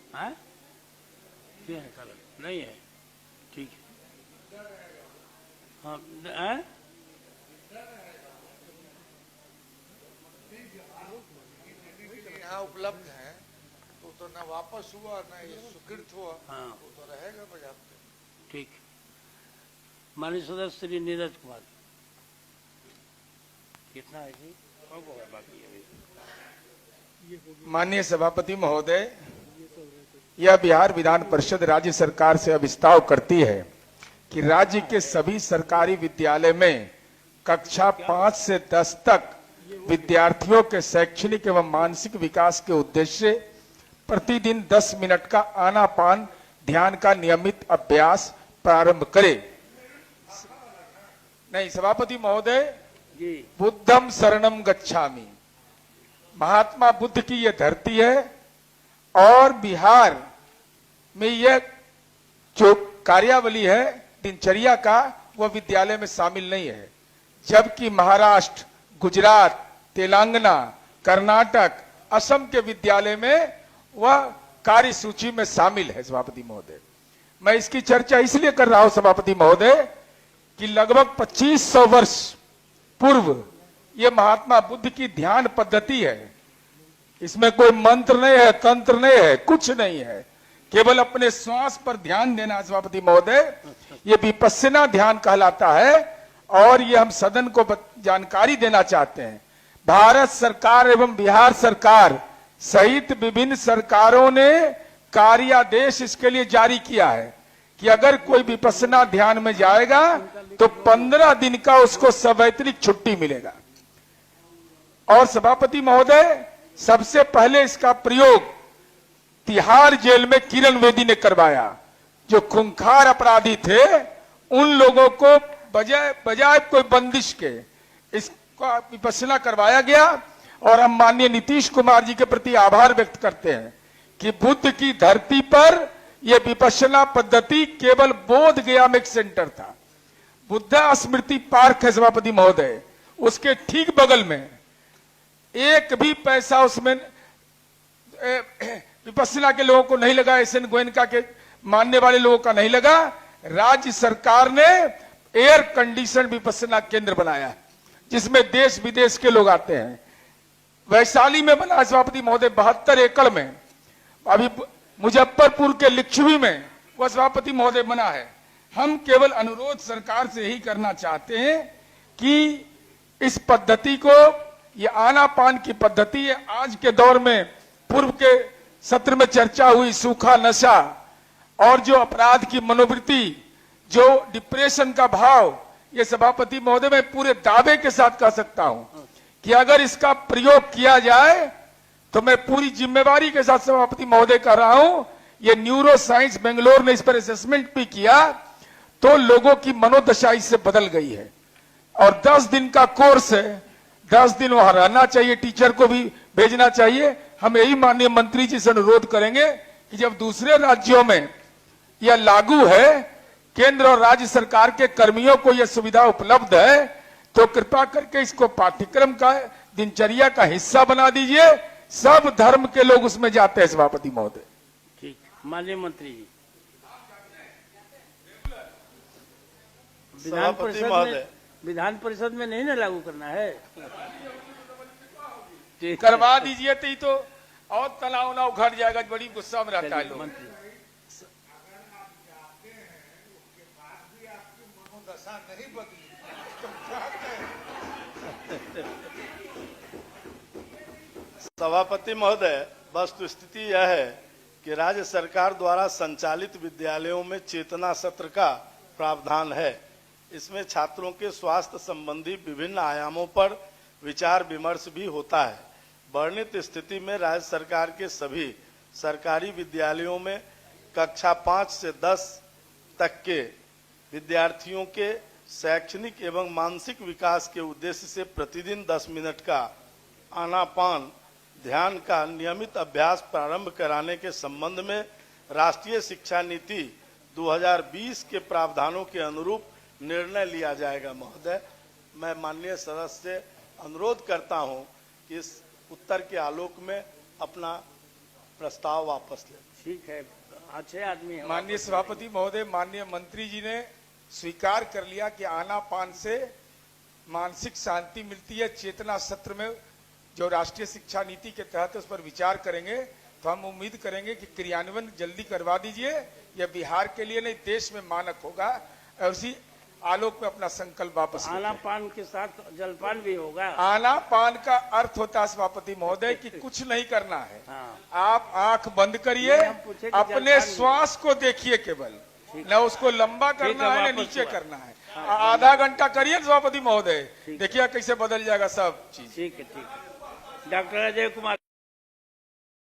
हाँ क्या है काला नहीं है, ठीक है। हाँ हाँ? यहाँ उपलब्ध है तो ना वापस हुआ ना ये स्वीकृत हुआ। हाँ तो रहेगा पर्याप्त। ठीक। माननीय सदस्य श्री नीरज कुमार, कितना है जी? कौन कौन है बाकी अभी? माननीय सभापति महोदय, यह बिहार विधान परिषद राज्य सरकार से अभिस्ताव करती है कि राज्य के सभी सरकारी विद्यालय में कक्षा 5 से 10 तक विद्यार्थियों के शैक्षणिक एवं मानसिक विकास के उद्देश्य से प्रतिदिन 10 मिनट का आनापान ध्यान का नियमित अभ्यास प्रारंभ करे। नहीं सभापति महोदय, बुद्धम शरणम गच्छामि, महात्मा बुद्ध की यह धरती है और बिहार में यह जो कार्यावली है दिनचर्या का वह विद्यालय में शामिल नहीं है, जबकि महाराष्ट्र, गुजरात, तेलंगाना, कर्नाटक, असम के विद्यालय में वह कार्य सूची में शामिल है। सभापति महोदय, मैं इसकी चर्चा इसलिए कर रहा हूं सभापति महोदय कि लगभग 2500 वर्ष पूर्व यह महात्मा बुद्ध की ध्यान पद्धति है। इसमें कोई मंत्र नहीं है, तंत्र नहीं है, कुछ नहीं है, केवल अपने श्वास पर ध्यान देना। सभापति महोदय, ये विपस्सना ध्यान कहलाता है और ये हम सदन को जानकारी देना चाहते हैं। भारत सरकार एवं बिहार सरकार सहित विभिन्न सरकारों ने कार्यादेश इसके लिए जारी किया है कि अगर कोई विपस्सना ध्यान में जाएगा तो 15 दिन का उसको सवैतनिक छुट्टी मिलेगा। और सभापति महोदय, सबसे पहले इसका प्रयोग तिहाड़ जेल में किरण बेदी ने करवाया। जो खूंखार अपराधी थे उन लोगों को बजाय कोई बंदिश के इसका विपस्सना करवाया गया। और हम माननीय नीतीश कुमार जी के प्रति आभार व्यक्त करते हैं कि बुद्ध की धरती पर यह विपस्सना पद्धति केवल बोध गया में एक सेंटर था। बुद्धा स्मृति पार्क है सभापति महोदय, उसके ठीक बगल में एक भी पैसा उसमें विपस्सना के लोगों को नहीं लगा, एसएन गोयनका के मानने वाले लोगों का नहीं लगा। राज्य सरकार ने एयर कंडीशन विपस्सना केंद्र बनाया है जिसमें देश विदेश के लोग आते हैं। वैशाली में बना सभापति महोदय 72 एकड़ में, अभी मुजफ्फरपुर के लिच्छवी में वह सभापति महोदय बना है। हम केवल अनुरोध सरकार से यही करना चाहते हैं कि इस पद्धति को, ये आनापान की पद्धति है, आज के दौर में पूर्व के सत्र में चर्चा हुई सूखा नशा और जो अपराध की मनोवृत्ति, जो डिप्रेशन का भाव, ये सभापति महोदय मैं पूरे दावे के साथ कह सकता हूं कि अगर इसका प्रयोग किया जाए तो मैं पूरी जिम्मेवारी के साथ सभापति महोदय कह रहा हूं, ये न्यूरो साइंस बेंगलोर ने इस पर असेसमेंट भी किया तो लोगों की मनोदशा इससे बदल गई है। और 10 दिन का कोर्स है, 10 दिन वहां रहना चाहिए, टीचर को भी भेजना चाहिए। हम यही माननीय मंत्री जी से अनुरोध करेंगे कि जब दूसरे राज्यों में यह लागू है, केंद्र और राज्य सरकार के कर्मियों को यह सुविधा उपलब्ध है, तो कृपा करके इसको पाठ्यक्रम का, दिनचर्या का हिस्सा बना दीजिए। सब धर्म के लोग उसमें जाते हैं सभापति महोदय। ठीक, माननीय मंत्री जी, विधान परिषद में नहीं ना लागू करना है, करवा दीजिए तो और तनाव उनाव घट जाएगा। बड़ी गुस्सा में रहता है लोग। मंत्री मनोदशा नहीं बदली। सभापति महोदय, वस्तुस्थिति यह है कि राज्य सरकार द्वारा संचालित विद्यालयों में चेतना सत्र का प्रावधान है। इसमें छात्रों के स्वास्थ्य संबंधी विभिन्न आयामों पर विचार विमर्श भी होता है। वर्णित स्थिति में राज्य सरकार के सभी सरकारी विद्यालयों में कक्षा 5 से 10 तक के विद्यार्थियों के शैक्षणिक एवं मानसिक विकास के उद्देश्य से प्रतिदिन 10 मिनट का आनापान ध्यान का नियमित अभ्यास प्रारंभ कराने के संबंध में राष्ट्रीय शिक्षा नीति 2020 के प्रावधानों के अनुरूप निर्णय लिया जाएगा। महोदय, मैं माननीय सदस्य से अनुरोध करता हूं कि इस उत्तर के आलोक में अपना प्रस्ताव वापस ले। ठीक है, अच्छे आदमी है। माननीय सभापति महोदय, माननीय मंत्री जी ने स्वीकार कर लिया कि आनापान से मानसिक शांति मिलती है। चेतना सत्र में जो राष्ट्रीय शिक्षा नीति के तहत उस पर विचार करेंगे, तो हम उम्मीद करेंगे कि क्रियान्वयन जल्दी करवा दीजिए। यह बिहार के लिए नहीं, देश में मानक होगा। और उसी आलोक में अपना संकल्प वापस लेते हैं। आनापान के साथ जलपान भी होगा। आनापान का अर्थ होता है सभापति महोदय कि कुछ नहीं करना है। हाँ। आप आंख बंद करिए, नहीं, हम पूछे कि अपने जलपान भी- श्वास को देखिए केवल, न उसको लंबा करना है न वापस नीचे हुआ। करना है। आधा घंटा करिए सभापति महोदय, देखिए कैसे बदल जाएगा सब चीज। ठीक है, ठीक है। डॉक्टर अजय कुमार।